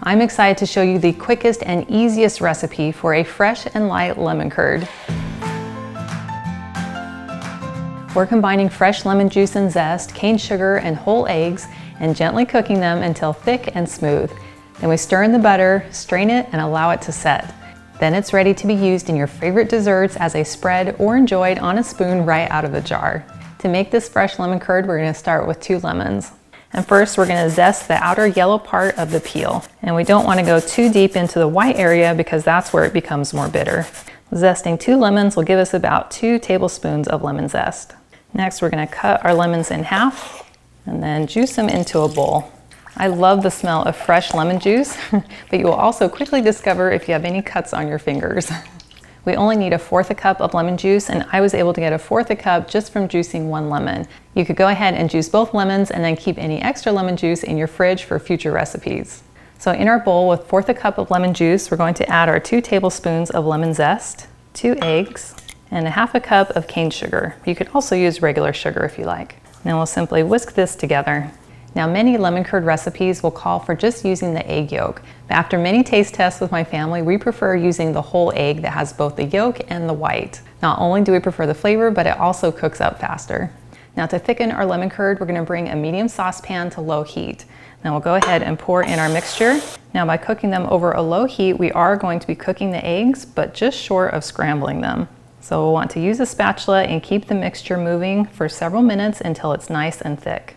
I'm excited to show you the quickest and easiest recipe for a fresh and light lemon curd. We're combining fresh lemon juice and zest, cane sugar, and whole eggs, and gently cooking them until thick and smooth. Then we stir in the butter, strain it, and allow it to set. Then it's ready to be used in your favorite desserts as a spread or enjoyed on a spoon right out of the jar. To make this fresh lemon curd, we're going to start with 2 lemons. And first we're going to zest the outer yellow part of the peel. And we don't want to go too deep into the white area because that's where it becomes more bitter. Zesting 2 lemons will give us about 2 tablespoons of lemon zest. Next we're going to cut our lemons in half and then juice them into a bowl. I love the smell of fresh lemon juice, but you will also quickly discover if you have any cuts on your fingers. We only need 1/4 cup of lemon juice, and I was able to get 1/4 cup just from juicing 1 lemon. You could go ahead and juice both lemons and then keep any extra lemon juice in your fridge for future recipes. So in our bowl with 1/4 cup of lemon juice, we're going to add our 2 tablespoons of lemon zest, 2 eggs, and 1/2 cup of cane sugar. You could also use regular sugar if you like. Then we'll simply whisk this together. Now, many lemon curd recipes will call for just using the egg yolk, but after many taste tests with my family, we prefer using the whole egg that has both the yolk and the white. Not only do we prefer the flavor, but it also cooks up faster. Now, to thicken our lemon curd, we're going to bring a medium saucepan to low heat. Then we'll go ahead and pour in our mixture. Now, by cooking them over a low heat, we are going to be cooking the eggs, but just short of scrambling them. So we'll want to use a spatula and keep the mixture moving for several minutes until it's nice and thick.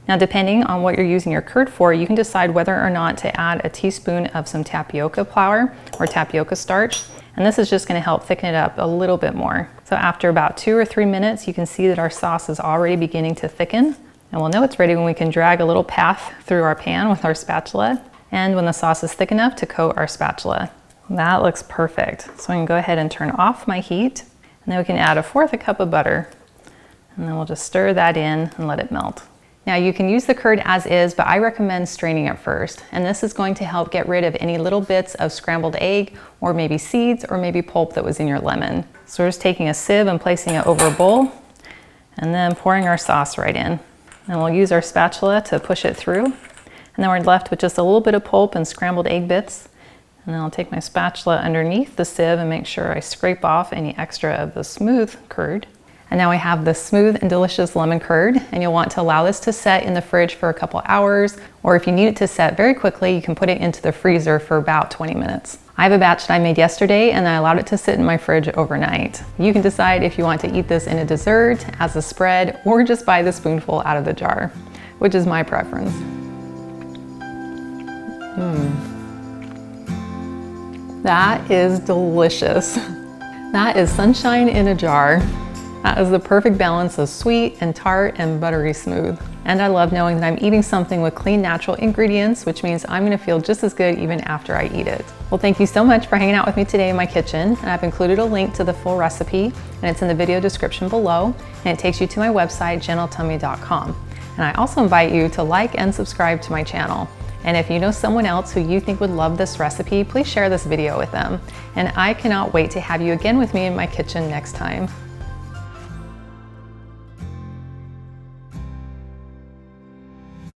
Now, depending on what you're using your curd for, you can decide whether or not to add a teaspoon of some tapioca flour or tapioca starch. And this is just going to help thicken it up a little bit more. So after about 2 or 3 minutes, you can see that our sauce is already beginning to thicken. And we'll know it's ready when we can drag a little path through our pan with our spatula, and when the sauce is thick enough to coat our spatula. That looks perfect. So I can go ahead and turn off my heat, and then we can add 1/4 cup of butter. And then we'll just stir that in and let it melt. Now, you can use the curd as is, but I recommend straining it first. And this is going to help get rid of any little bits of scrambled egg or maybe seeds or maybe pulp that was in your lemon. So we're just taking a sieve and placing it over a bowl and then pouring our sauce right in. And we'll use our spatula to push it through. And then we're left with just a little bit of pulp and scrambled egg bits. And then I'll take my spatula underneath the sieve and make sure I scrape off any extra of the smooth curd. And now we have the smooth and delicious lemon curd, and you'll want to allow this to set in the fridge for a couple hours, or if you need it to set very quickly, you can put it into the freezer for about 20 minutes. I have a batch that I made yesterday, and I allowed it to sit in my fridge overnight. You can decide if you want to eat this in a dessert, as a spread, or just buy the spoonful out of the jar, which is my preference. That is delicious. That is sunshine in a jar. That is the perfect balance of sweet and tart and buttery smooth. And I love knowing that I'm eating something with clean, natural ingredients, which means I'm gonna feel just as good even after I eat it. Well, thank you so much for hanging out with me today in my kitchen. And I've included a link to the full recipe, and it's in the video description below, and it takes you to my website, gentletummy.com. And I also invite you to like and subscribe to my channel. And if you know someone else who you think would love this recipe, please share this video with them. And I cannot wait to have you again with me in my kitchen next time.